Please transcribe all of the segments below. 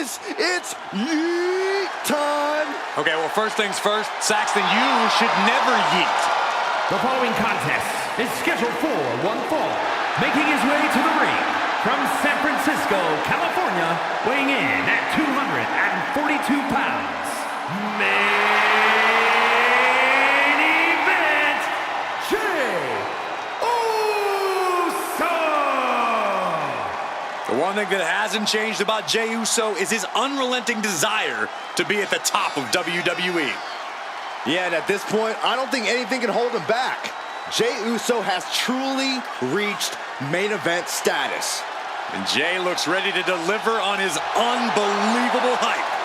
boys, it's yeet time. Okay, well, first things first, Saxton, you should never yeet. The following contest is scheduled for one fall. Making his way to the ring from San Francisco, California, weighing in at 242 pounds. Main event, Jey Uso! The one thing that hasn't changed about Jey Uso is his unrelenting desire to be at the top of WWE. Yeah, and at this point, I don't think anything can hold him back. Jey Uso has truly reached main event status. And Jey looks ready to deliver on his unbelievable hype.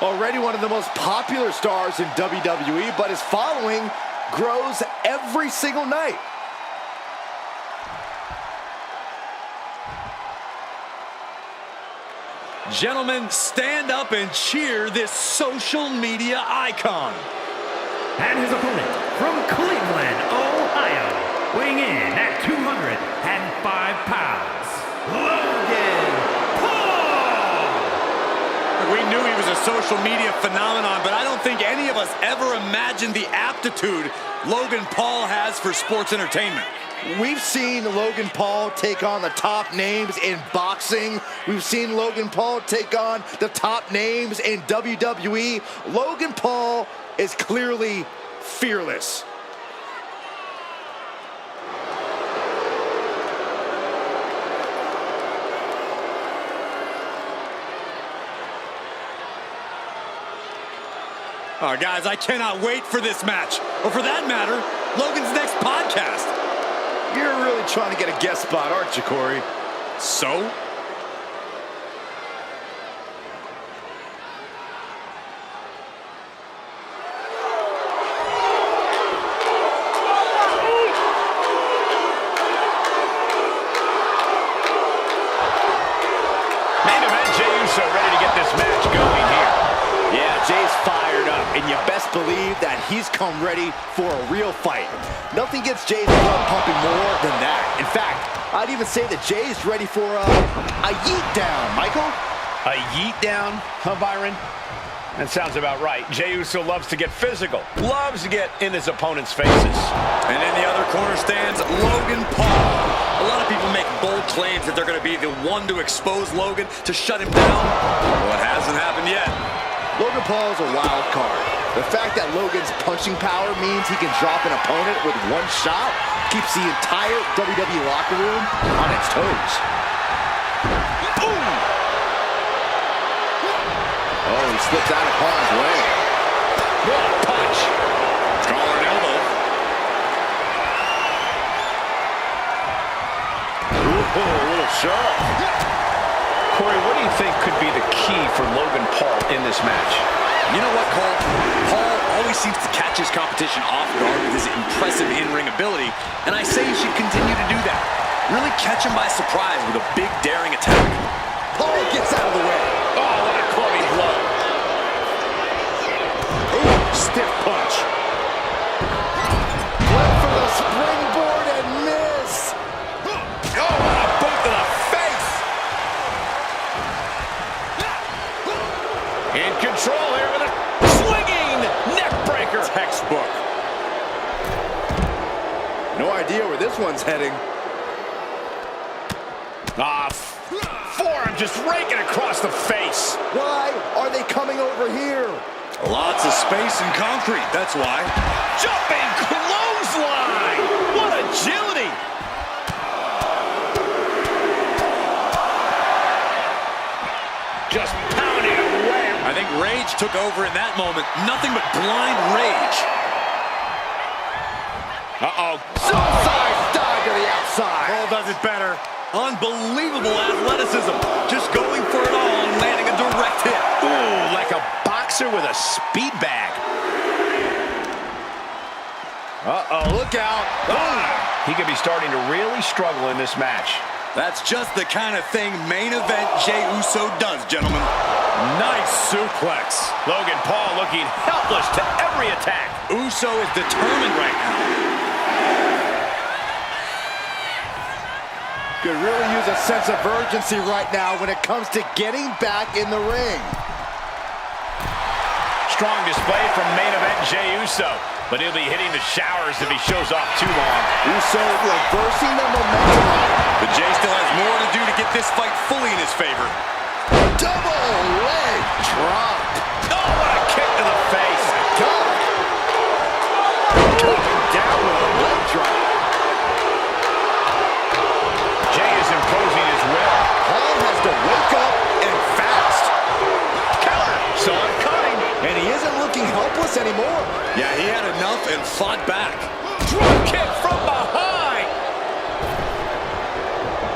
Already one of the most popular stars in WWE, but his following grows every single night. Gentlemen, stand up and cheer this social media icon. And his opponent from Cleveland, Ohio, weighing in at 205 pounds, Logan Paul! We knew he was a social media phenomenon, but I don't think any of us ever imagined the aptitude Logan Paul has for sports entertainment. We've seen Logan Paul take on the top names in boxing. We've seen Logan Paul take on the top names in WWE. Logan Paul is clearly fearless. Oh, guys, I cannot wait for this match. Or for that matter, Logan's next podcast. You're really trying to get a guest spot, aren't you, Corey? So? Main event, Jey Uso ready to get this match going here. Yeah, Jey's fired up, and you best believe that he's come ready for a real fight. Nothing gets Jey's blood pumping more than that. In fact, I'd even say that Jey's ready for a yeet down, Michael. A yeet down, huh, Byron? That sounds about right. Jey Uso loves to get physical, loves to get in his opponent's faces. And in the other corner stands Logan Paul. A lot of people make bold claims that they're going to be the one to expose Logan, to shut him down. Well, it hasn't happened yet. Logan Paul is a wild card. The fact that Logan's punching power means he can drop an opponent with one shot keeps the entire WWE locker room on its toes. Boom! Oh, he slips out of harm's way. What a punch! Collar and elbow. Ooh, a little sharp. Corey, what do you think could be the key for Logan Paul in this match? You know what, Cole? Paul always seems to catch his competition off guard with his impressive in-ring ability, and I say he should continue to do that. Really catch him by surprise with a big, daring attack. Paul gets out of the way. Oh, what a clubbing blow. Ooh, stiff punch. Went for the springboard and miss. Oh, what a boot to the face. In control here with a swinging neck breaker. Textbook. No idea where this one's heading. Forearm just raking across the face. Why are they coming over here? Lots of space and concrete, that's why. Jumping clothesline. What agility. Just pounding away. I think rage took over in that moment. Nothing but blind rage. Uh-oh. Suicide dive to the outside. Cole does it better. Unbelievable athleticism. Just going for it all and landing a direct hit. Ooh, like a boxer with a speed bag. Uh-oh, look out. He could be starting to really struggle in this match. That's just the kind of thing main event Jey Uso does, gentlemen. Nice suplex. Logan Paul looking helpless to every attack. Uso is determined right now. Could really use a sense of urgency right now when it comes to getting back in the ring. Strong display from main event Jey Uso, but he'll be hitting the showers if he shows off too long. Uso reversing the momentum. But Jey still has more to do to get this fight fully in his favor. Double leg drop. Oh, what a kick to the face. Coming down with a leg drop. Jey is imposing his will. Paul has to wake up and fast. Counter. Saw it coming. And he isn't looking helpless anymore. Yeah, he had enough and fought back. Drop kick from behind.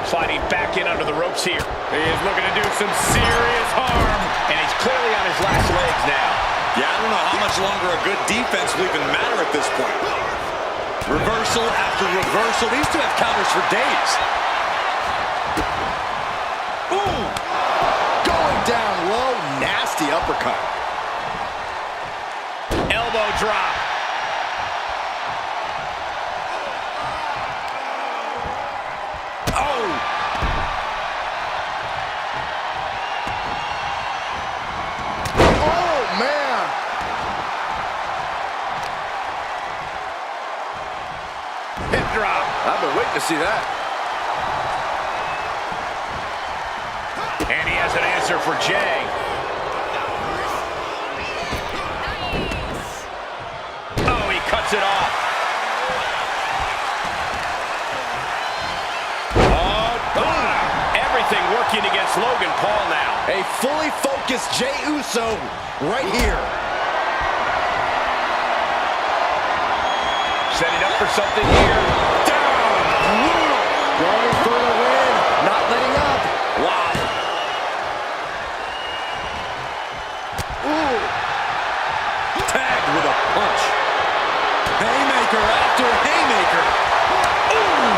Sliding back in under the ropes here. He is looking to do some serious harm. And he's clearly on his last legs now. Yeah, I don't know how much longer a good defense will even matter at this point. Reversal after reversal. These two have counters for days. Ooh! Going down low, nasty uppercut. Elbow drop. Oh! Oh, man! Hip drop. I've been waiting to see that. And he has an answer for Jey. Oh, he cuts it off. Everything working against Logan Paul now. A fully focused Jey Uso right here. Setting up for something here. Down. Brutal. Going for the win. Not letting up. Wow. Ooh. Tagged with a punch. Haymaker after haymaker. Ooh.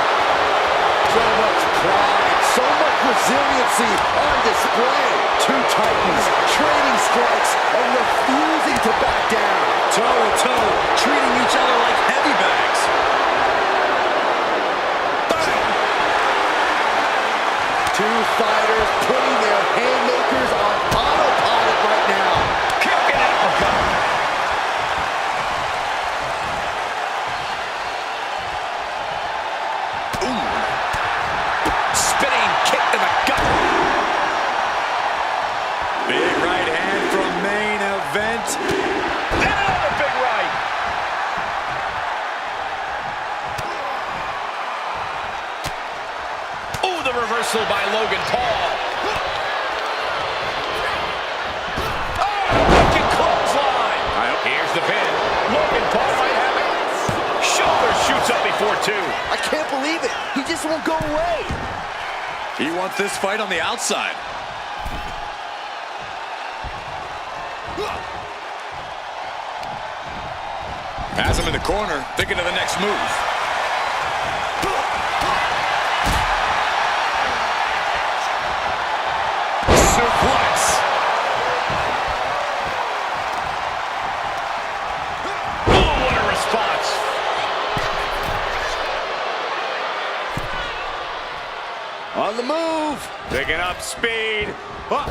So much pride. So much resiliency on display. Two titans trading strikes and refusing to back down. Toe-to-toe, treating each other like heavy bags. Bang! Two fighters putting their haymakers on autopilot right now. Kick and uppercut. Ooh. Spinning kick to the gut. Big right hand from main event. And another big right. Ooh, the reversal by Logan Paul. Oh, wicked clothesline. Here's the pin. Logan Paul might have it. Shoulder shoots up before two. I can't believe it. He just won't go away. He wants this fight on the outside. Has him in the corner, thinking of the next move. Suplex. Oh, what a response. On the move. Picking up speed. Oh.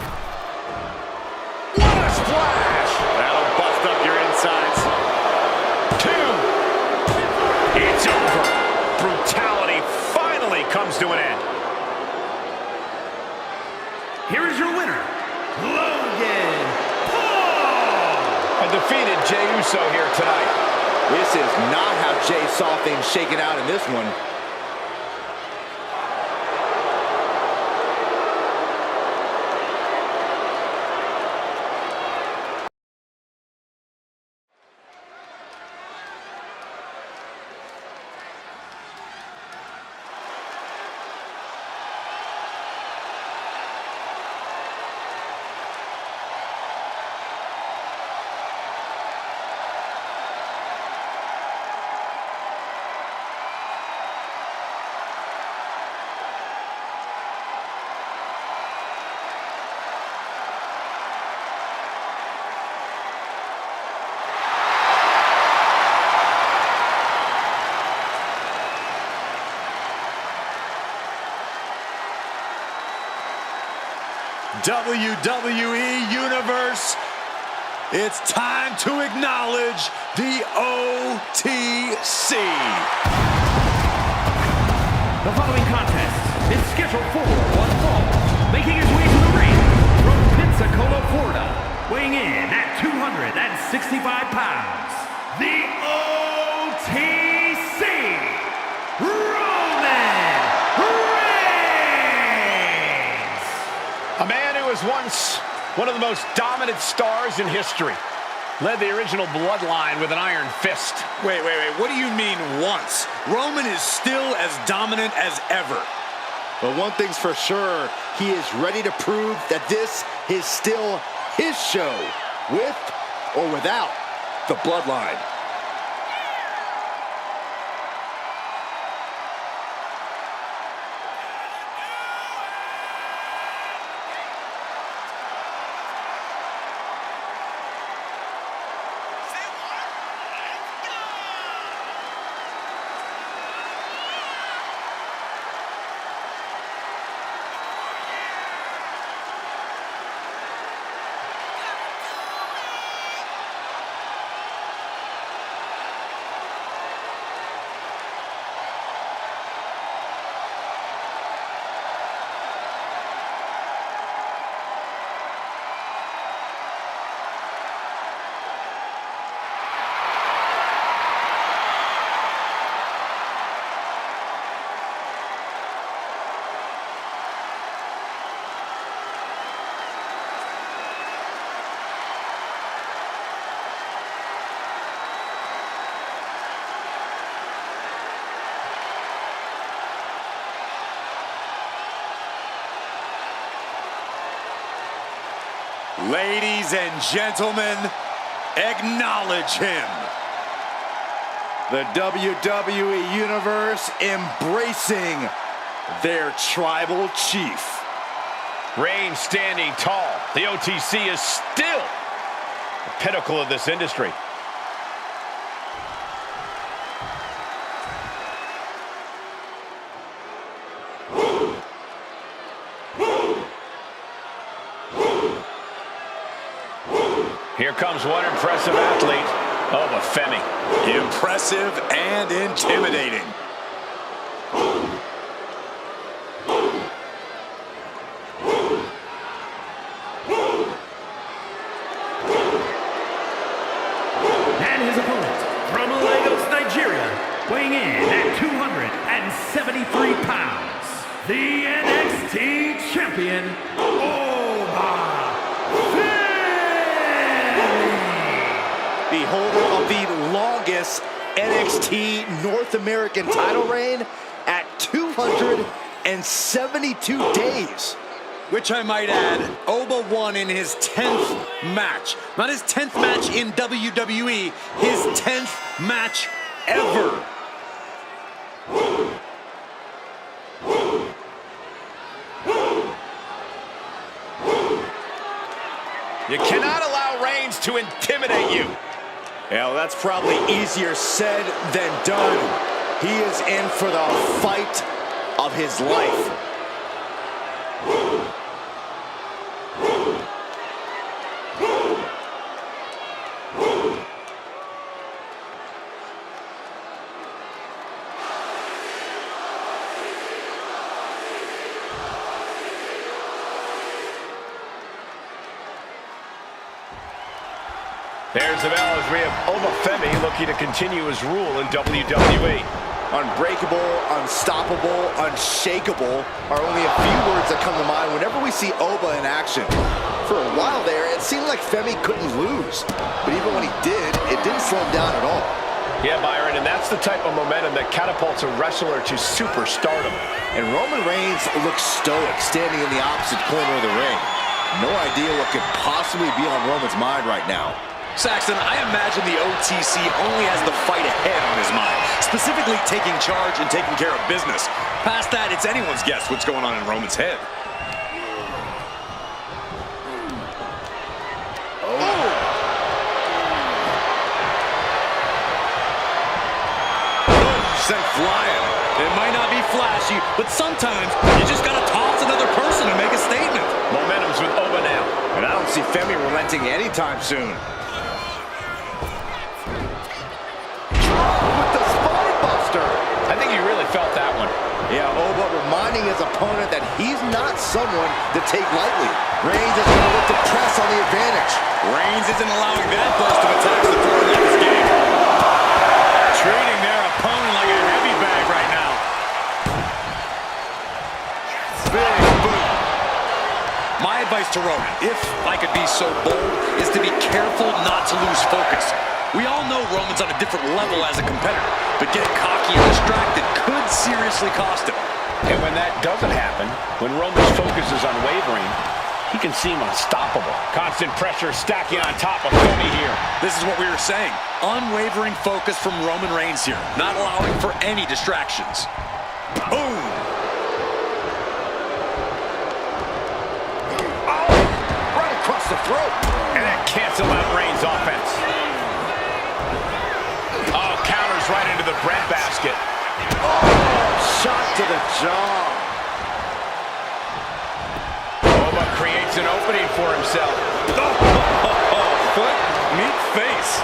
What a splash. That'll bust up your insides. Two. It's over. Brutality finally comes to an end. Here is your winner, Logan Paul. A defeated Jey Uso here tonight. This is not how Jey saw things shaken out in this one. WWE Universe, it's time to acknowledge the OTC. The following contest is scheduled for one fall. Making his way to the ring from Pensacola, Florida, weighing in at 265 pounds, the OTC, Roman Reigns! A man who was once one of the most dominant stars in history. Led the original bloodline with an iron fist. Wait. What do you mean once? Roman is still as dominant as ever. But one thing's for sure, he is ready to prove that this is still his show, with or without the bloodline. Ladies and gentlemen, acknowledge him. The WWE Universe embracing their tribal chief. Reigns standing tall. The OTC is still the pinnacle of this industry. Here comes one impressive athlete. Oh, the Femi. Impressive and intimidating. And his opponent, from Lagos, Nigeria, weighing in at 273 pounds, the NXT champion, Oba. The holder of the longest NXT North American title reign at 272 days. Which I might add, Oba won in his 10th match. Not his 10th match in WWE, his 10th match ever. You cannot allow Reigns to intimidate you. Yeah, well, that's probably easier said than done. He is in for the fight of his life. There's the bell as we have Oba Femi looking to continue his rule in WWE. Unbreakable, unstoppable, unshakable are only a few words that come to mind whenever we see Oba in action. For a while there, it seemed like Femi couldn't lose. But even when he did, it didn't slow him down at all. Yeah, Byron, and that's the type of momentum that catapults a wrestler to superstardom. And Roman Reigns looks stoic, standing in the opposite corner of the ring. No idea what could possibly be on Roman's mind right now. Saxton, I imagine the OTC only has the fight ahead on his mind, specifically taking charge and taking care of business. Past that, it's anyone's guess what's going on in Roman's head. Sent flying. It might not be flashy, but sometimes you just gotta toss another person to make a statement. Momentum's with relenting anytime soon. With the spine buster. I think he really felt that one. Yeah, Oba reminding his opponent that he's not someone to take lightly. Reigns is going to look to press on the advantage. Reigns isn't allowing that burst of attacks to throw him off his game. Treating their opponent like a heavy bag right now. Big boot. My advice to Roman, if I could be so bold, is to be careful not to lose focus. We all know Roman's on a different level as a competitor, but getting cocky and distracted could seriously cost him. And when that doesn't happen, when Roman's focus is unwavering, he can seem unstoppable. Constant pressure stacking on top of Cody here. This is what we were saying. Unwavering focus from Roman Reigns here, not allowing for any distractions. Boom! Oh, right across the throat. And that canceled out Reigns' offense. Oh, counters right into the breadbasket. Oh, shot to the jaw. Oba creates an opening for himself. Foot, meet face.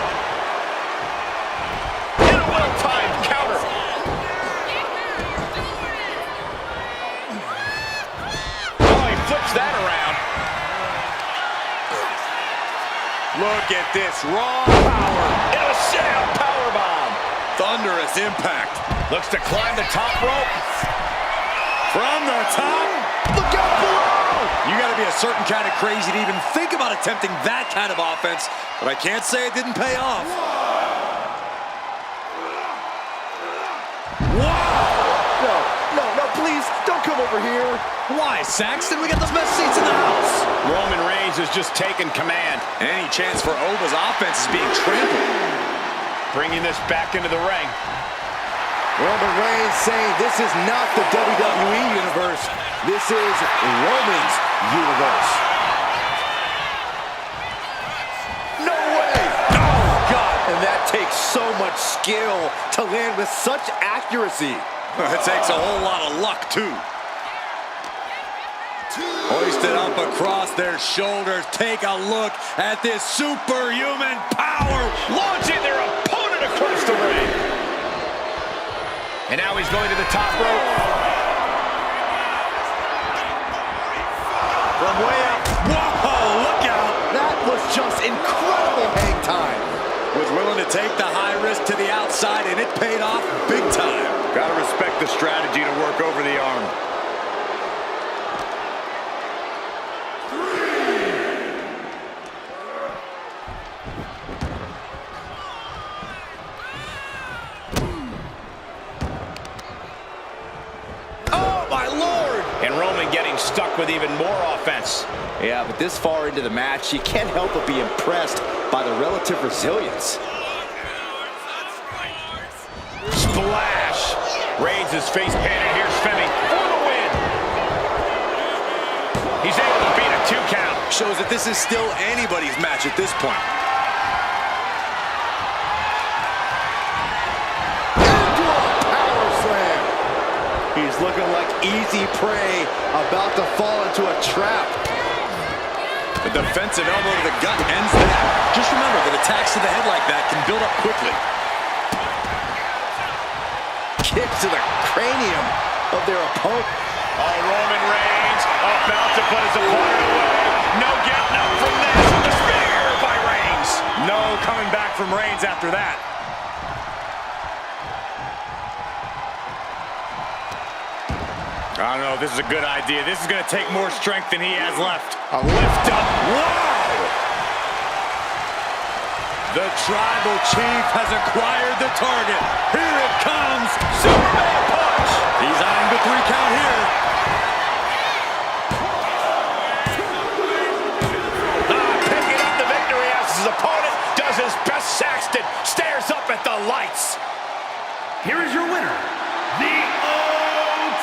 And a well-timed counter. Oh, he flips that around. Look at this raw power. It'll sit out powerbomb. Thunderous impact. Looks to climb the top rope. From the top. Look out below. You got to be a certain kind of crazy to even think about attempting that kind of offense, but I can't say it didn't pay off. No, please, don't come over here. Why, Saxton? We got the best seats in the house. Roman Reigns has just taken command. Any chance for Oba's offense is being trampled. Bringing this back into the ring. Roman Reigns saying this is not the WWE Universe. This is Roman's universe. No way! Oh, God! And that takes so much skill to land with such accuracy. It takes a whole lot of luck, too. Hoisted up across their shoulders. Take a look at this superhuman power. Launching their opponent across the ring. And now he's going to the top rope. From way up. Whoa, look out. That was just incredible hang time. Was willing to take the high risk to the outside, and it paid off big time. Gotta respect the strategy to work over the arm. Oh, my Lord! And Roman getting stuck with even more offense. Yeah, but this far into the match, you can't help but be impressed by the relative resilience. Splash! Reigns is face painted. Here's Femi for the win. He's able to beat a 2 count. Shows that this is still anybody's match at this point. Into a power slam. He's looking like easy prey, about to fall into a trap. The defensive elbow to the gut ends that. Just remember that attacks to the head like that can build up quickly. Kicks to the cranium of their opponent. Oh, Roman Reigns about to put his opponent away. No getting up from this. The spear by Reigns. No coming back from Reigns after that. I don't know if this is a good idea. This is going to take more strength than he has left. A lift up. Wow! The tribal chief has acquired the target. Here it comes. Superman punch. He's eyeing the 3 count here. Picking up the victory as his opponent does his best. Saxton stares up at the lights. Here is your winner, the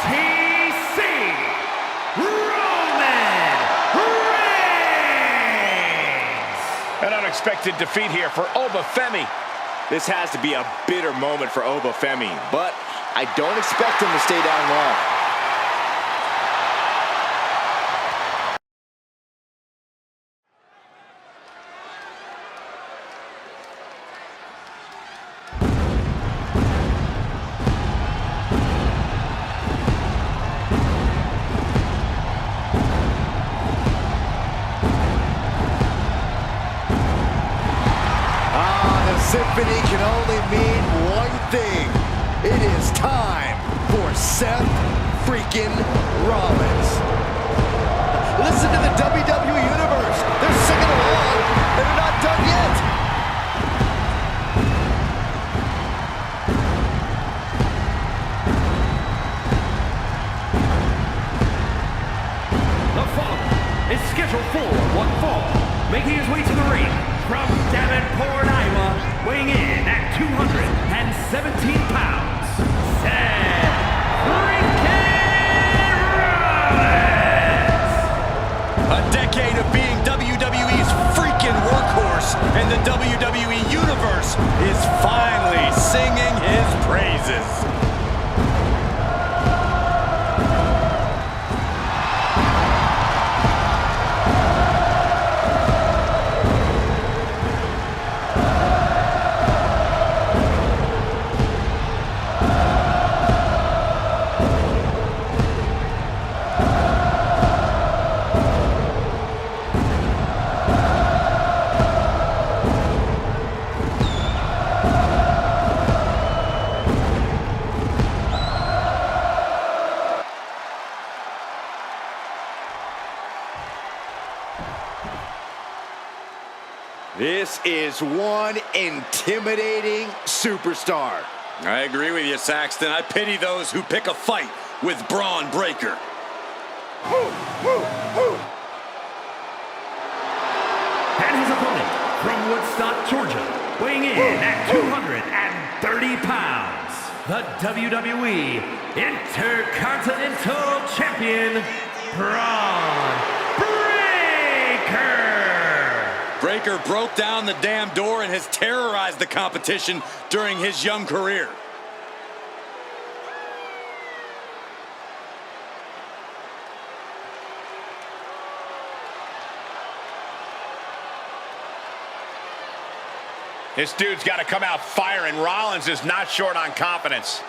OTC, Roman Reigns! An unexpected defeat here for Oba Femi. This has to be a bitter moment for Oba Femi, but I don't expect him to stay down long. symphony can only mean one thing. It is time for Seth freaking Rollins. Listen to the WWE Universe. They're singing along, and they're not done yet. The following is scheduled for one fall, making his way to the ring from Davenport, Iowa, weighing in at 217 pounds, Seth freaking Rollins! A decade of being WWE's freaking workhorse, and the WWE Universe is finally singing his praises. This is one intimidating superstar. I agree with you, Saxton. I pity those who pick a fight with Braun Breaker. And his opponent from Woodstock, Georgia, weighing in at 230 pounds, the WWE Intercontinental Champion, Braun Breaker! Breaker broke down the damn door and has terrorized the competition during his young career. This dude's got to come out firing. Rollins is not short on confidence.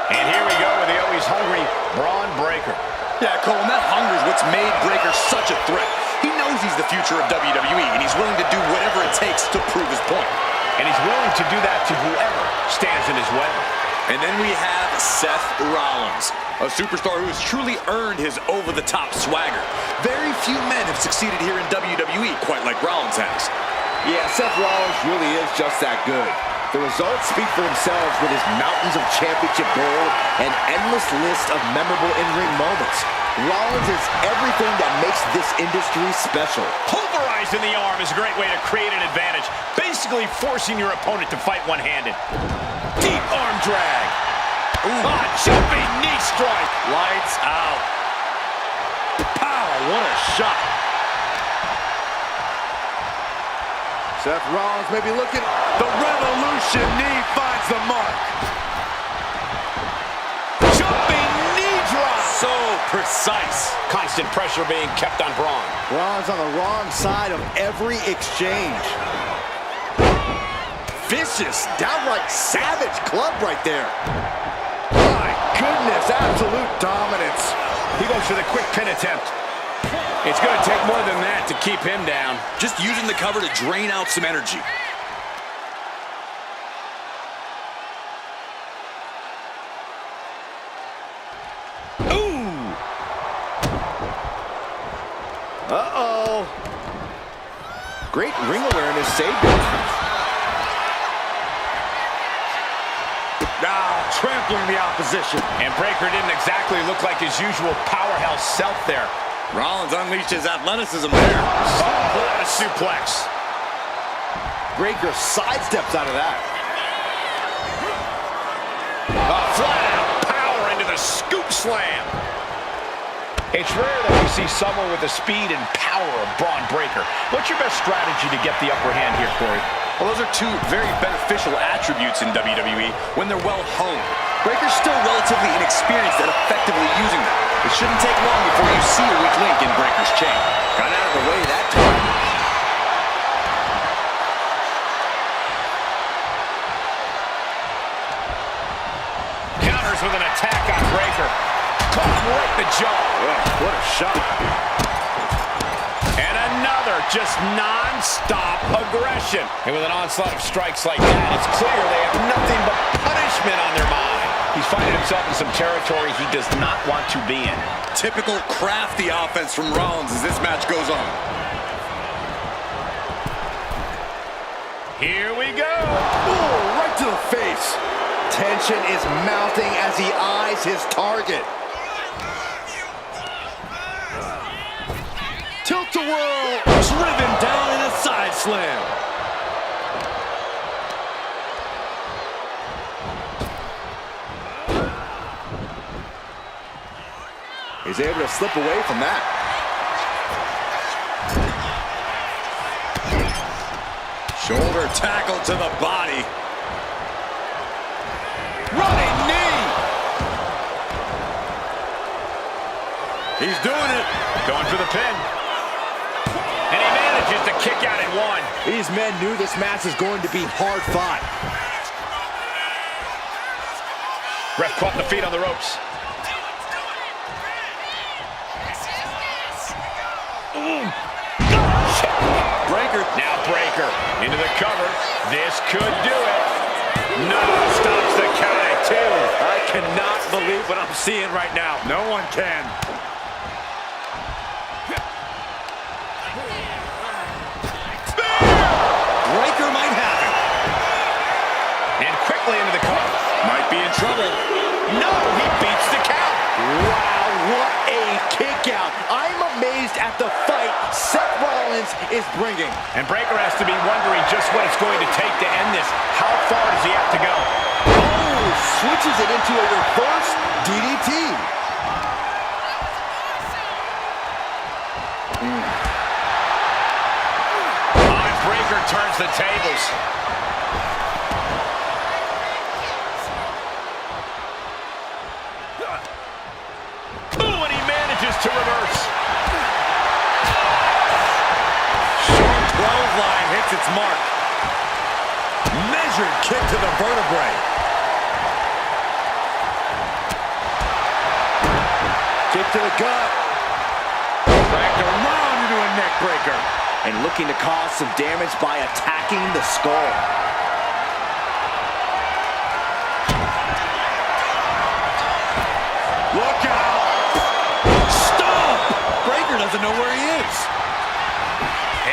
And here we go with the always hungry Braun Breaker. Yeah, Cole, and that hunger is what's made Breaker such a threat. He knows he's the future of WWE, and he's willing to do whatever it takes to prove his point. And he's willing to do that to whoever stands in his way. And then we have Seth Rollins, a superstar who has truly earned his over-the-top swagger. Very few men have succeeded here in WWE quite like Rollins has. Yeah, Seth Rollins really is just that good. The results speak for themselves with his mountains of championship gold and endless list of memorable in-ring moments. Rollins is everything that makes this industry special. Pulverized in the arm is a great way to create an advantage, basically forcing your opponent to fight one-handed. Deep arm drag. Jumping knee strike. Lights out. Pow, what a shot. Seth Rollins may be looking. The Revolution knee finds the mark. Jumping knee drop. So precise. Constant pressure being kept on Braun. Rollins on the wrong side of every exchange. Vicious, downright savage club right there. My goodness, absolute dominance. He goes for the quick pin attempt. It's going to take more than that to keep him down. Just using the cover to drain out some energy. Ooh! Uh-oh. Great ring awareness saved him. Trampling the opposition. And Breaker didn't exactly look like his usual powerhouse self there. Rollins unleashed his athleticism there. Oh, what a suplex. Breaker sidesteps out of that. Flat out power into the scoop slam. It's rare that we see someone with the speed and power of Braun Breaker. What's your best strategy to get the upper hand here, Corey? Well, those are two very beneficial attributes in WWE when they're well honed. Breaker's still relatively inexperienced at effectively using them. It shouldn't take long before you see a weak link in Breaker's chain. Got out of the way that time. Counters with an attack on Breaker. Caught him right in the jaw. Oh, what a shot. And another just non-stop aggression. And with an onslaught of strikes like that, it's clear they have nothing but punishment on their mind. He's finding himself in some territory he does not want to be in. Typical crafty offense from Rollins as this match goes on. Here we go. Oh, right to the face. Tension is mounting as he eyes his target. Tilt-a-whirl, driven down in a side slam. He's able to slip away from that. Shoulder tackle to the body. Running knee. He's doing it. Going for the pin. And he manages to kick out at one. These men knew this match was going to be hard fought. Ref caught the feet on the ropes. Breaker. Now Breaker into the cover. This could do it. No, stops the count at two. I cannot believe what I'm seeing right now. No one can. Breaker might have it. And quickly into the cover. Might be in trouble. No, he beats the count. Wow, what a kick out. I'm amazed at the fight Seth Rollins is bringing. And Breaker has to be wondering just what it's going to take to end this. How far does he have to go? Oh, switches it into a reverse DDT. Breaker turns the tables. Ooh, and he manages to reverse. Short clothesline hits its mark. Measured kick to the vertebrae. Kick to the gut. Wrapped around into a neck breaker. And looking to cause some damage by attacking the skull. Look out! Stop! Breaker doesn't know where he is.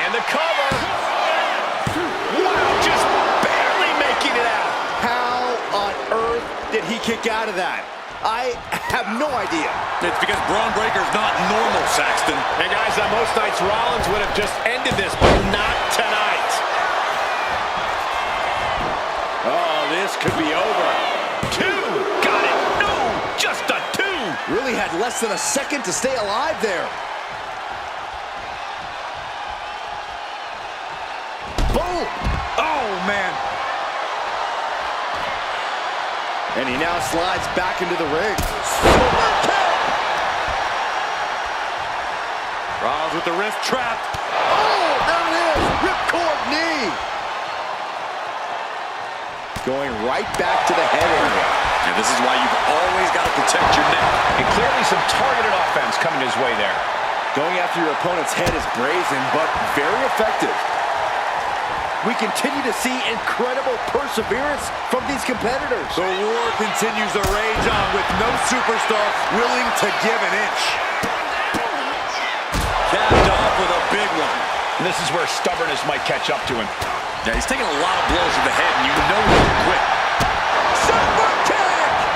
And the cover. Wow, just barely making it out. How on earth did he kick out of that? I have no idea. It's because Braun Breaker's not normal, Saxton. And guys, on most nights, Rollins would have just ended this, but not tonight. Oh, this could be over. Two! Got it! No! Just a two! Really had less than a second to stay alive there. Boom! Oh, man. And he now slides back into the ring. Super kick! Rollins with the wrist trapped. Oh, there it is! Ripcord knee! Going right back to the head area. And this is why you've always got to protect your neck. And clearly some targeted offense coming his way there. Going after your opponent's head is brazen, but very effective. We continue to see incredible perseverance from these competitors. The war continues to rage on with no superstar willing to give an inch. Capped off with a big one. And this is where stubbornness might catch up to him. Yeah, he's taking a lot of blows to the head, and you know he won't quit. Super kick!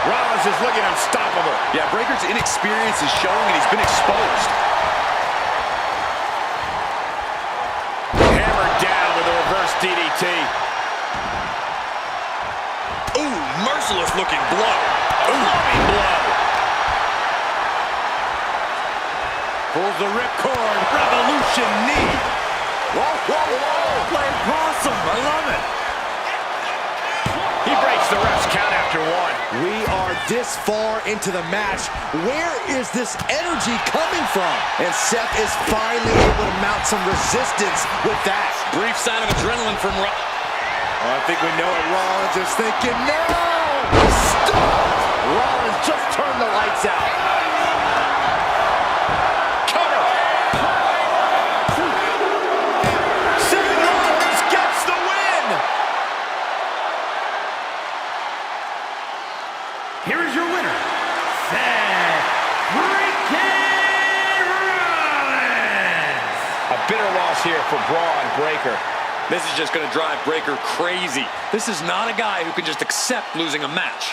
Rollins is looking unstoppable. Yeah, Breaker's inexperience is showing, and he's been exposed. Hammered down with a reverse DDT. Ooh, merciless looking blow. Loving blow. Pulls the ripcord, revolution knee. Whoa, whoa, whoa! Playing possum, I love it. He breaks the ref's count after one. We are this far into the match. Where is this energy coming from? And Seth is finally able to mount some resistance with that. Brief sign of adrenaline from Rollins. Oh, I think we know what Rollins is thinking. No! Stop! Rollins just turned the lights out. Cover. Seth Rollins gets the win. Here is your winner, Seth freaking Rollins! A bitter loss here for Braun Breaker. This is just going to drive Breaker crazy. This is not a guy who can just accept losing a match.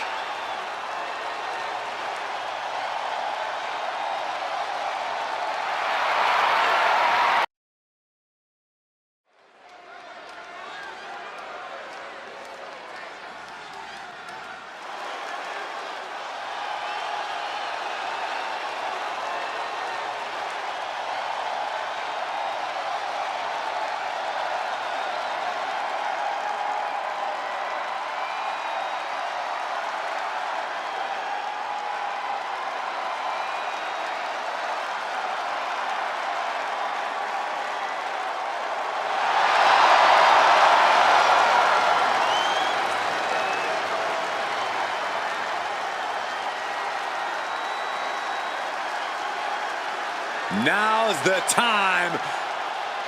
Now's the time.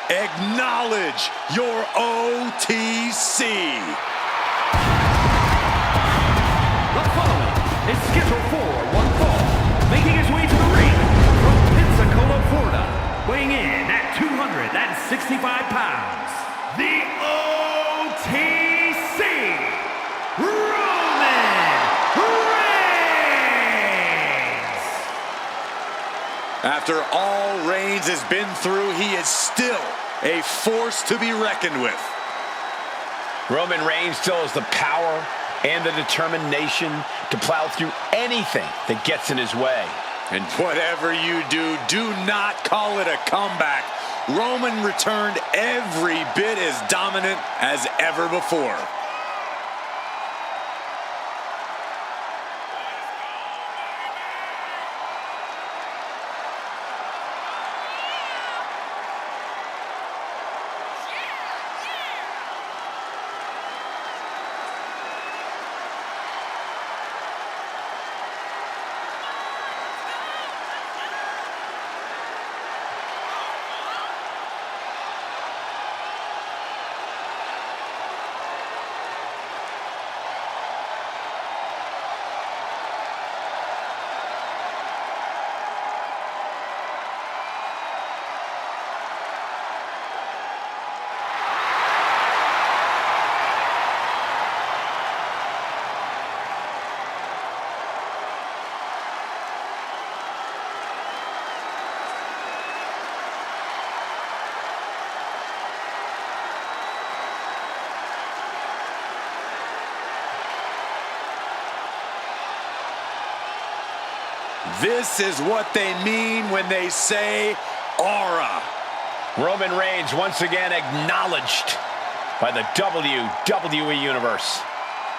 Acknowledge your OTC. The following is scheduled for one fall, making his way to the ring from Pensacola, Florida, weighing in at 265 pounds, the OTC, Roman Reigns! After all Reigns has been through, he is still a force to be reckoned with. Roman Reigns still has the power and the determination to plow through anything that gets in his way. And whatever you do, do not call it a comeback. Roman returned every bit as dominant as ever before. This is what they mean when they say aura. Roman Reigns once again acknowledged by the WWE Universe.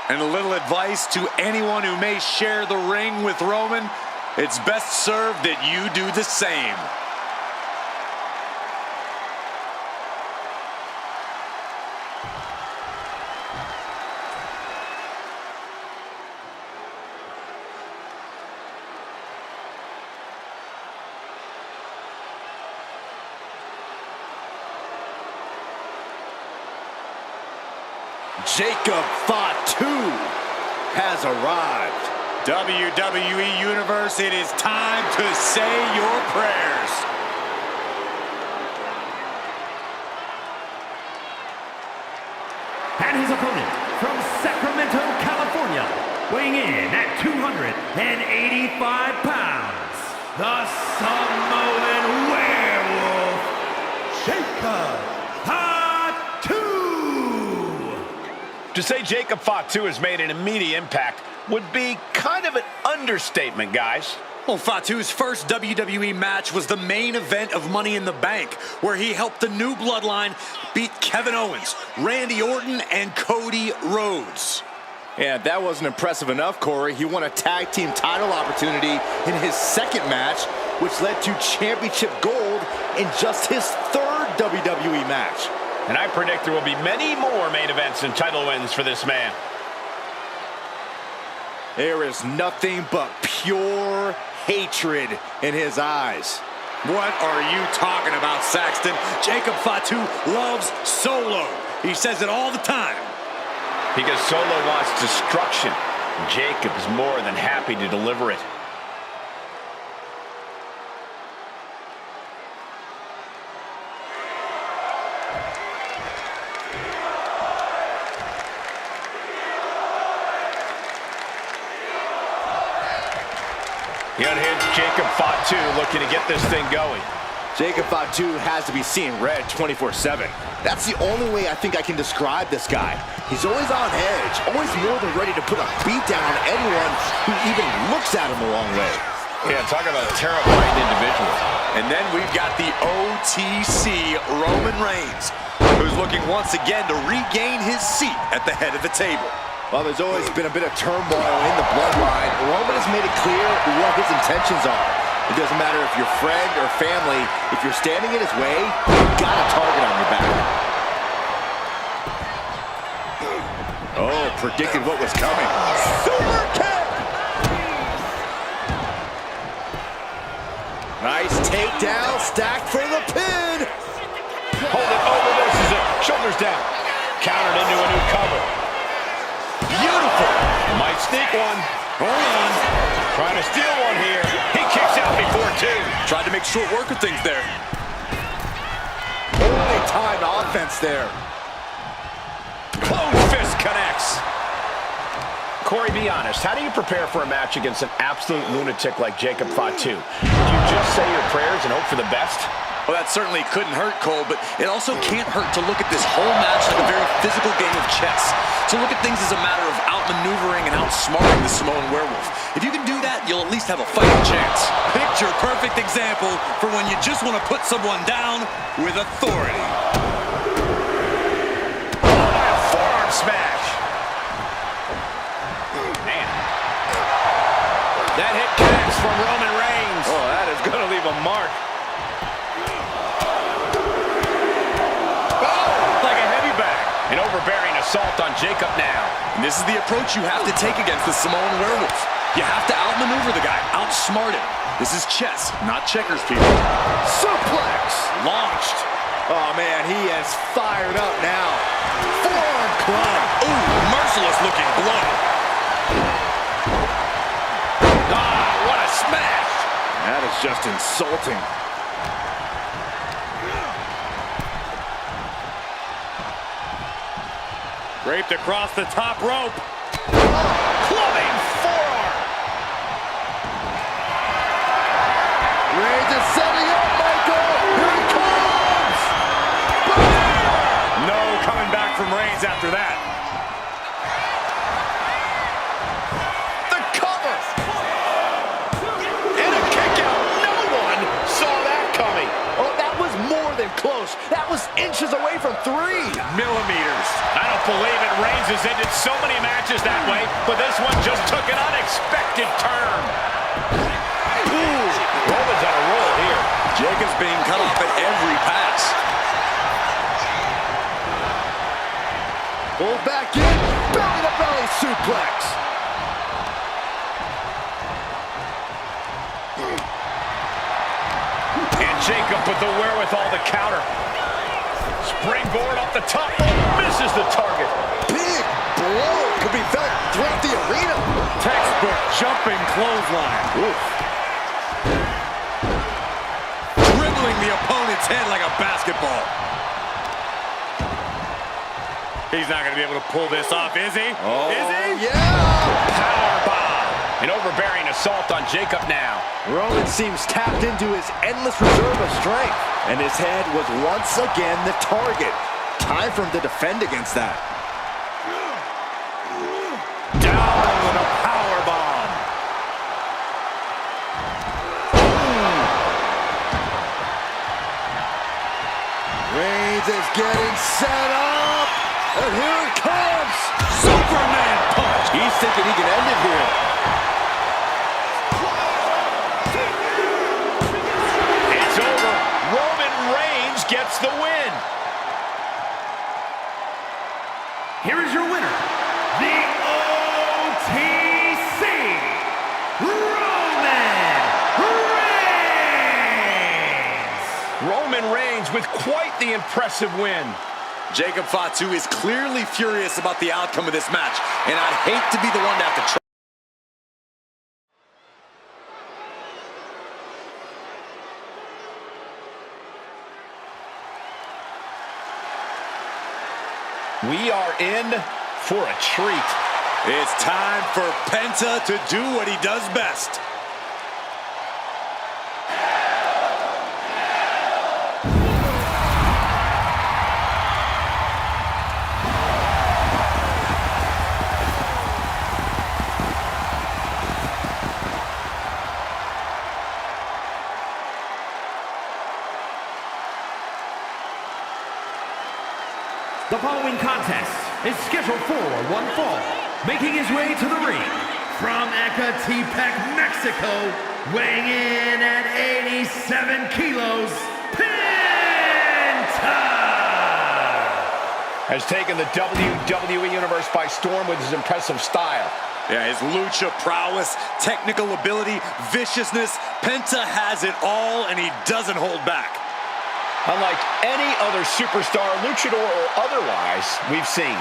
And a little advice to anyone who may share the ring with Roman, it's best served that you do the same. Jacob Fatu has arrived. WWE Universe, it is time to say your prayers. And his opponent from Sacramento, California, weighing in at 285 pounds, the Samoan Werewolf, Jacob Fatu! To say Jacob Fatu has made an immediate impact would be kind of an understatement, guys. Well, Fatu's first WWE match was the main event of Money in the Bank, where he helped the new bloodline beat Kevin Owens, Randy Orton, and Cody Rhodes. Yeah, if that wasn't impressive enough, Corey, he won a tag team title opportunity in his second match, which led to championship gold in just his third WWE match. And I predict there will be many more main events and title wins for this man. There is nothing but pure hatred in his eyes. What are you talking about, Saxton? Jacob Fatu loves Solo. He says it all the time. Because Solo wants destruction. Jacob is more than happy to deliver it. The unhinged Jacob Fatu looking to get this thing going. Jacob Fatu has to be seeing red 24/7. That's the only way I think I can describe this guy. He's always on edge, always more than ready to put a beat down on anyone who even looks at him the wrong way. Yeah, talk about a terrifying individual. And then we've got the OTC Roman Reigns, who's looking once again to regain his seat at the head of the table. Well, there's always been a bit of turmoil in the bloodline. Roman has made it clear what his intentions are. It doesn't matter if you're friend or family. If you're standing in his way, you've got a target on your back. Oh, predicted what was coming. Super kick! Nice takedown, stacked for the pin. Hold it, oh, reverses it. Shoulders down. Countered into a new cover. Beautiful. Might sneak one. Hold on. Trying to steal one here. He kicks out before two. Tried to make short work of things there. Holy timed offense there. Closed fist connects. Corey, be honest. How do you prepare for a match against an absolute lunatic like Jacob Fatu? Do you just say your prayers and hope for the best? Well, that certainly couldn't hurt, Cole, but it also can't hurt to look at this whole match like a very physical game of chess. To look at things as a matter of outmaneuvering and outsmarting the Samoan werewolf. If you can do that, you'll at least have a fighting chance. Picture perfect example for when you just want to put someone down with authority. Forearm smash. Man. That hit connects from Roman Reigns. Oh, that is going to leave a mark. An overbearing assault on Jacob now. And this is the approach you have to take against the Samoan werewolf. You have to outmaneuver the guy, outsmart him. This is chess, not checkers, people. Suplex! Launched. Oh, man, he is fired up now. Forearm club. Ooh, merciless looking blow. Ah, what a smash. That is just insulting. Draped across the top rope. Clubbing forearm. Reigns is setting up, Michael. Here he comes. No coming back from Reigns after that. The cover. And a kick out. No one saw that coming. Oh, that was more than close. That was inches away from 3 millimeters. I don't believe it. Reigns has ended so many matches that way, but this one just took an unexpected turn. Ooh, Roman's on a roll here. Jacob's being cut off at every pass. Pull back in. Belly to belly suplex. And Jacob with the wherewithal to counter. Springboard off the top rope, misses the target. Big blow could be felt throughout the arena. Textbook jumping clothesline. Oof. Dribbling the opponent's head like a basketball. He's not going to be able to pull this off, is he? Oh, is he? Yeah. Powerbomb. An overbearing assault on Jacob now. Roman seems tapped into his endless reserve of strength, and his head was once again the target. Time for him to defend against that. Down with a powerbomb. Reigns is getting set up, and here it comes. Superman punch. thinking he can end it here. It's over. Roman Reigns gets the win. Here is your winner, the OTC, Roman Reigns! Roman Reigns with quite the impressive win. Jacob Fatu is clearly furious about the outcome of this match, and I'd hate to be the one to have to try. We are in for a treat. It's time for Penta to do what he does best. The following contest is scheduled for one fall. Making his way to the ring from Ecatepec, Mexico, weighing in at 87 kilos, Penta! Has taken the WWE Universe by storm with his impressive style. Yeah, his lucha prowess, technical ability, viciousness. Penta has it all, and he doesn't hold back. Unlike any other superstar, luchador or otherwise, we've seen.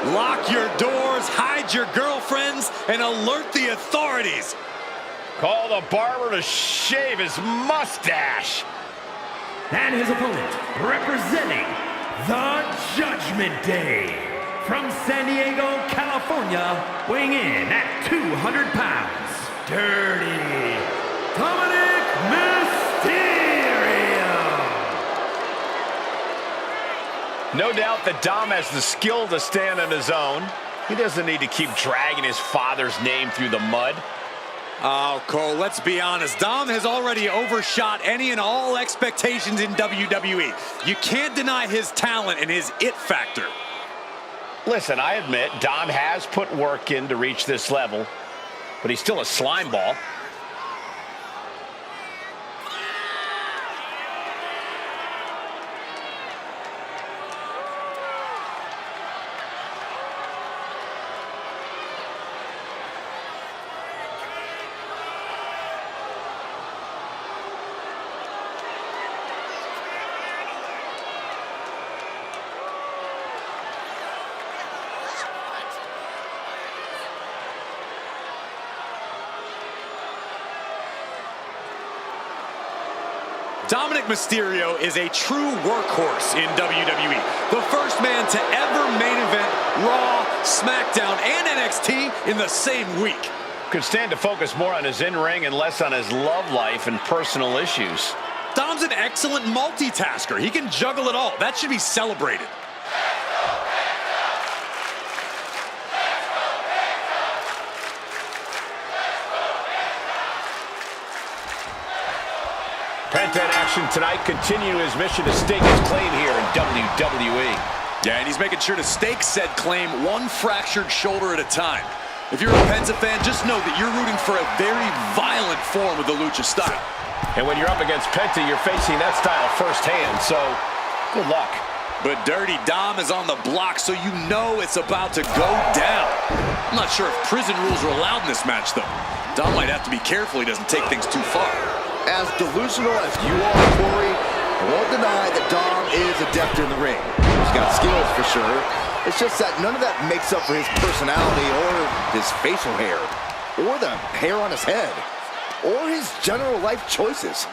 Lock your doors, hide your girlfriends, and alert the authorities. Call the barber to shave his mustache. And his opponent, representing the Judgment Day, from San Diego, California, weighing in at 200 pounds, Dirty Dominic Mysterio. No doubt that Dom has the skill to stand on his own. He doesn't need to keep dragging his father's name through the mud. Oh, Cole, let's be honest. Dom has already overshot any and all expectations in WWE. You can't deny his talent and his it factor. Listen, I admit Dom has put work in to reach this level, but he's still a slime ball. Dominic Mysterio is a true workhorse in WWE. The first man to ever main event Raw, SmackDown, and NXT in the same week. Could stand to focus more on his in-ring and less on his love life and personal issues. Dom's an excellent multitasker. He can juggle it all. That should be celebrated. Penta in action tonight, continuing his mission to stake his claim here in WWE. Yeah, and he's making sure to stake said claim one fractured shoulder at a time. If you're a Penta fan, just know that you're rooting for a very violent form of the lucha style. And when you're up against Penta, you're facing that style firsthand, so good luck. But Dirty Dom is on the block, so you know it's about to go down. I'm not sure if prison rules are allowed in this match, though. Dom might have to be careful he doesn't take things too far. As delusional as you are, Corey, I won't deny that Dom is adept in the ring. He's got skills for sure. It's just that none of that makes up for his personality or his facial hair or the hair on his head or his general life choices.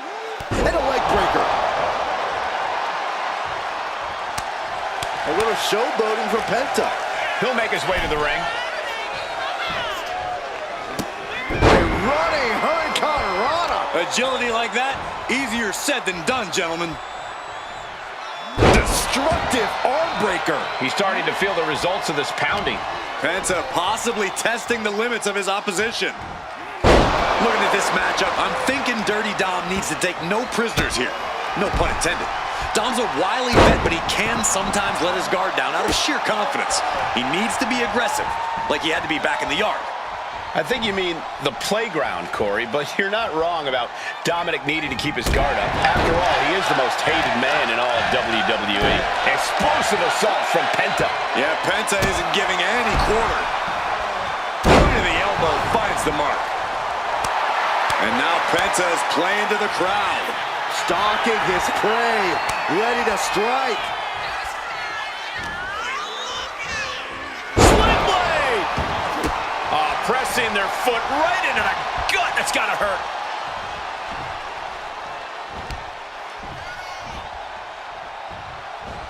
And a leg breaker. A little showboating from Penta. He'll make his way to the ring. A running Hurricane Rana. Agility like that, easier said than done, gentlemen. Destructive arm breaker. He's starting to feel the results of this pounding. Penta possibly testing the limits of his opposition. Looking at this matchup, I'm thinking Dirty Dom needs to take no prisoners here. No pun intended. Dom's a wily vet, but he can sometimes let his guard down out of sheer confidence. He needs to be aggressive, like he had to be back in the yard. I think you mean the playground, Corey, but you're not wrong about Dominic needing to keep his guard up. After all, he is the most hated man in all of WWE. Explosive assault from Penta. Yeah, Penta isn't giving any quarter. Point of the elbow finds the mark. And now Penta is playing to the crowd. Stalking his prey, ready to strike. Pressing their foot right into the gut. That's got to hurt.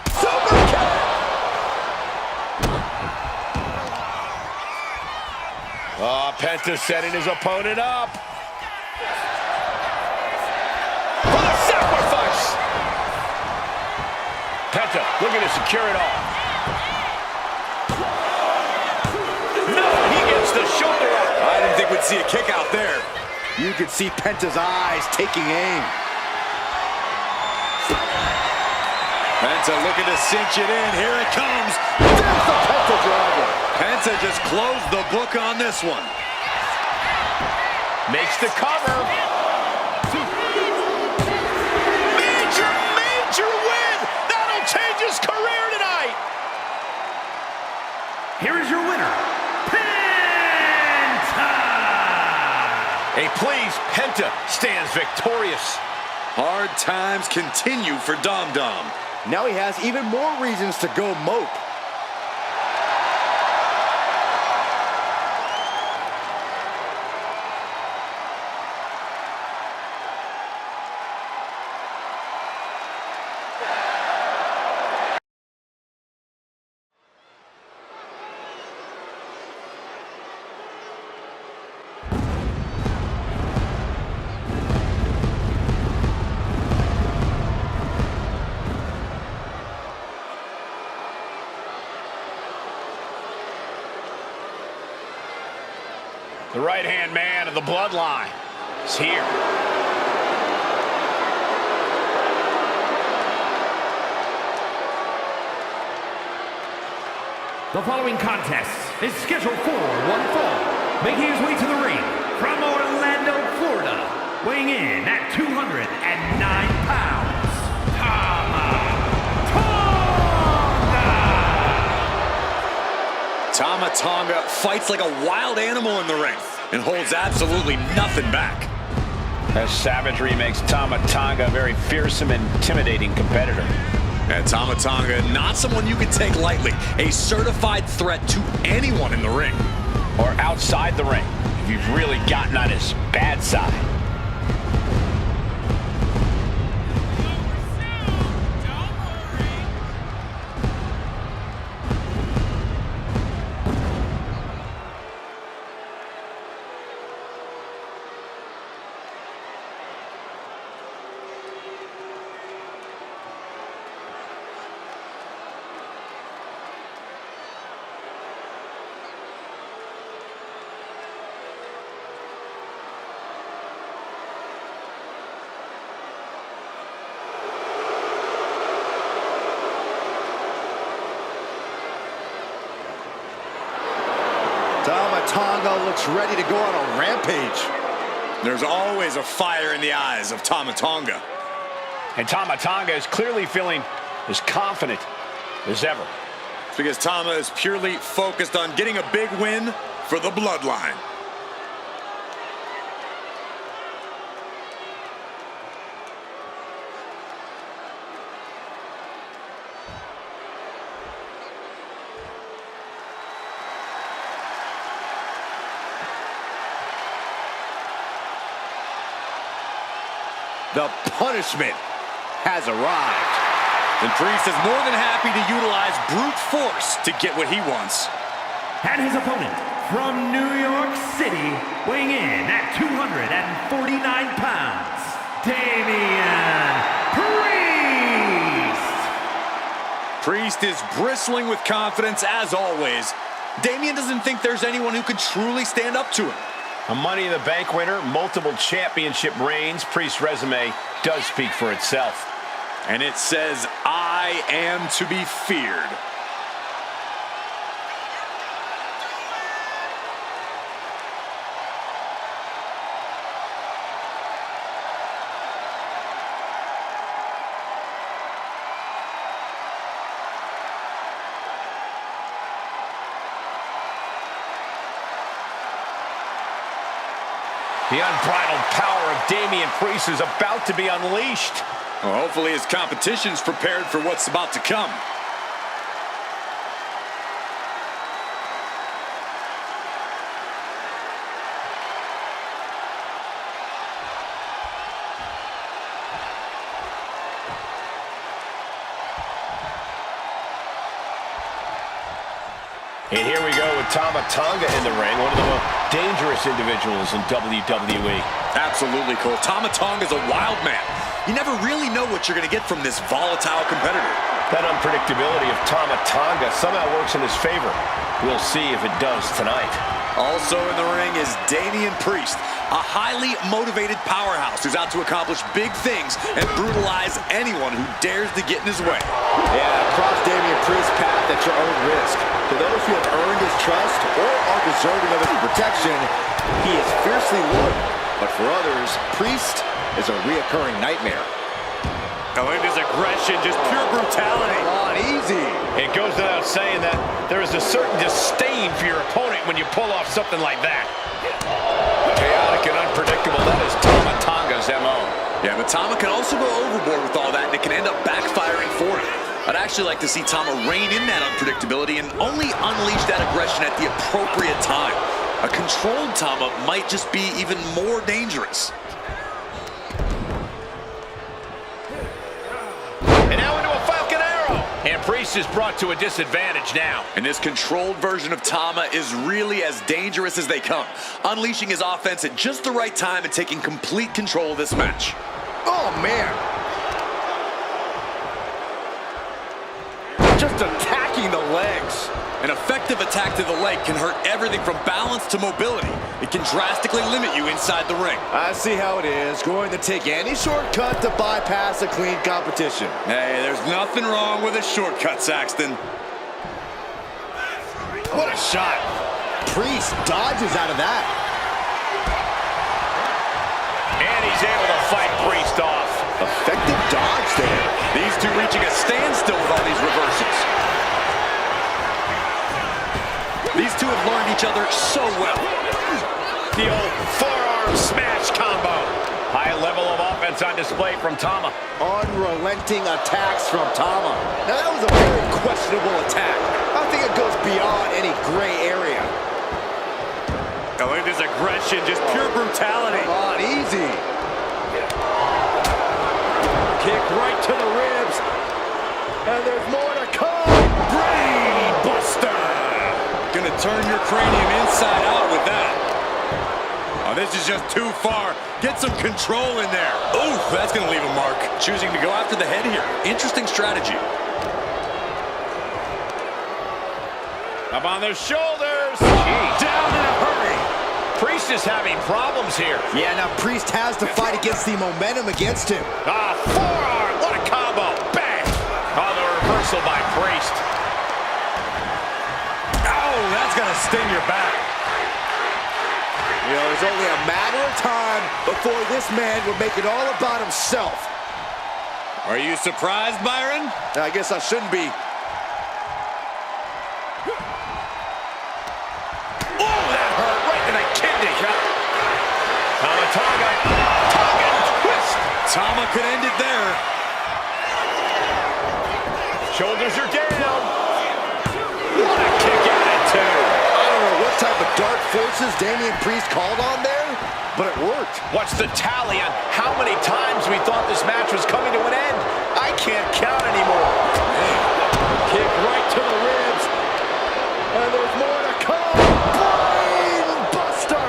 Super kick. Oh, Penta setting his opponent up. For the sacrifice. Penta looking to secure it all. The shoulder up. I didn't think we'd see a kick out there. You could see Penta's eyes taking aim. Penta looking to cinch it in. Here it comes. There's the Penta driver. Penta just closed the book on this one. Makes the cover. Major, major win. That'll change his career tonight. Here is your winner, A pleased Penta stands victorious. Hard times continue for Dom Dom. Now he has even more reasons to go mope. The right-hand man of the bloodline is here. The following contest is scheduled for one fall. Making his way to the ring from Orlando, Florida, weighing in at 209 pounds, Tama Tonga fights like a wild animal in the ring and holds absolutely nothing back. That savagery makes Tama Tonga a very fearsome and intimidating competitor. And Tama Tonga, not someone you can take lightly. A certified threat to anyone in the ring. Or outside the ring, if you've really gotten on his bad side. Tama Tonga looks ready to go on a rampage. There's always a fire in the eyes of Tama Tonga. And Tama Tonga is clearly feeling as confident as ever. It's because Tama is purely focused on getting a big win for the bloodline. The punishment has arrived. And Priest is more than happy to utilize brute force to get what he wants. And his opponent from New York City, weighing in at 249 pounds, Damian Priest. Priest is bristling with confidence as always. Damian doesn't think there's anyone who could truly stand up to him. A Money in the Bank winner, multiple championship reigns. Priest's resume does speak for itself. And it says, I am to be feared. The unbridled power of Damian Priest is about to be unleashed. Well, hopefully his competition's prepared for what's about to come. And here we go with Tama Tonga in the ring, one of the most dangerous individuals in WWE. Absolutely, Cole. Tama Tonga's a wild man. You never really know what you're going to get from this volatile competitor. That unpredictability of Tama Tonga somehow works in his favor. We'll see if it does tonight. Also in the ring is Damian Priest, a highly motivated powerhouse who's out to accomplish big things and brutalize anyone who dares to get in his way. Yeah, cross Damian Priest's path at your own risk. To those who have earned his trust or are deserving of his protection, he is fiercely loyal. But for others, Priest is a reoccurring nightmare. His aggression, just pure brutality. Come on, easy. It goes without saying that there is a certain disdain for your opponent when you pull off something like that. Chaotic and unpredictable, that is Tama Tonga's MO. Yeah, but Tama can also go overboard with all that, and it can end up backfiring for him. I'd actually like to see Tama rein in that unpredictability and only unleash that aggression at the appropriate time. A controlled Tama might just be even more dangerous. And now into a Falcon Arrow. And Priest is brought to a disadvantage now. And this controlled version of Tama is really as dangerous as they come, unleashing his offense at just the right time and taking complete control of this match. Oh, man. Just attacking the legs. An effective attack to the leg can hurt everything from balance to mobility. It can drastically limit you inside the ring. I see how it is. Going to take any shortcut to bypass a clean competition. Hey, there's nothing wrong with a shortcut, Saxton. What a shot. Priest dodges out of that. And he's able to fight Priest off. Effective dodge there. These two reaching a standstill with all these reversals. These two have learned each other so well. The old forearm smash combo. High level of offense on display from Tama. Unrelenting attacks from Tama. Now that was a very questionable attack. I think it goes beyond any gray area. His aggression, just pure brutality. Come on, easy. Kick right to the ribs. And there's more to come. Brain Buster. Gonna turn your cranium inside out with that. Oh, this is just too far. Get some control in there. Ooh, that's gonna leave a mark. Choosing to go after the head here. Interesting strategy. Up on their shoulders. Down in a hurry. Priest is having problems here. Yeah, now Priest has to fight against the momentum against him. Forearm. What a combo. Bang. Oh, the reversal by Priest. Oh, that's gonna sting your back. You know, it's only a matter of time before this man would make it all about himself. Are you surprised, Byron? I guess I shouldn't be. Oh, that hurt right in the kidney. Tama Tonga. Tonga twist. Tama could end it there. Shoulders are down. What a kick out at two. I don't know what type of dark forces Damian Priest called on there, but it worked. What's the tally on how many times we thought this match was coming to an end? I can't count anymore. Kick right to the ribs. And there's more to come. Brain buster.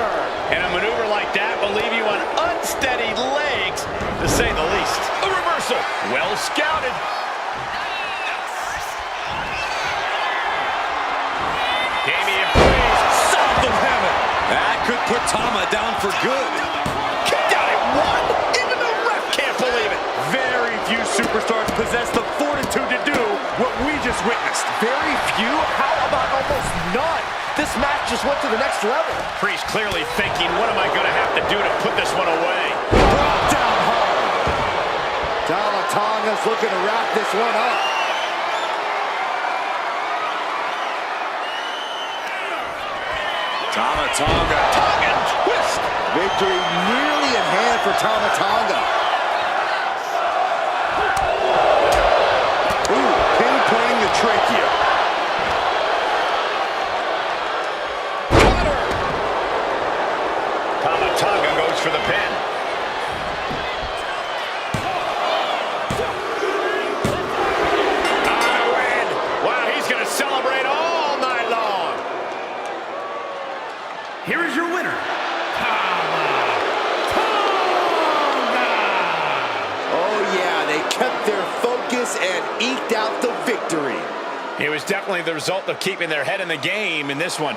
And a maneuver like that will leave you on unsteady legs, to say the least. A reversal. Well scouted. Damian Brie, south of heaven. That could put Tama down for good. Kicked out at one. Even the ref can't believe it. Very few superstars possess the fortitude to do what we just witnessed. Very few? How about almost none? This match just went to the next level. Priest clearly thinking, what am I going to have to do to put this one away? Brought down hard. Tama Tonga's looking to wrap this one up. Tama Tonga. Tongan twist. Victory nearly in hand for Tama Tonga. Ooh, pinpointing the trachea. Cutter. Tama Tonga goes for the pin. I win. Wow, he's going to celebrate all night long. Here is your winner, Tama Tonga! Oh yeah, they kept their focus and eked out the victory. It was definitely the result of keeping their head in the game in this one.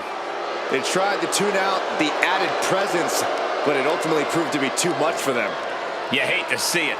They tried to tune out the added presence, but it ultimately proved to be too much for them. You hate to see it.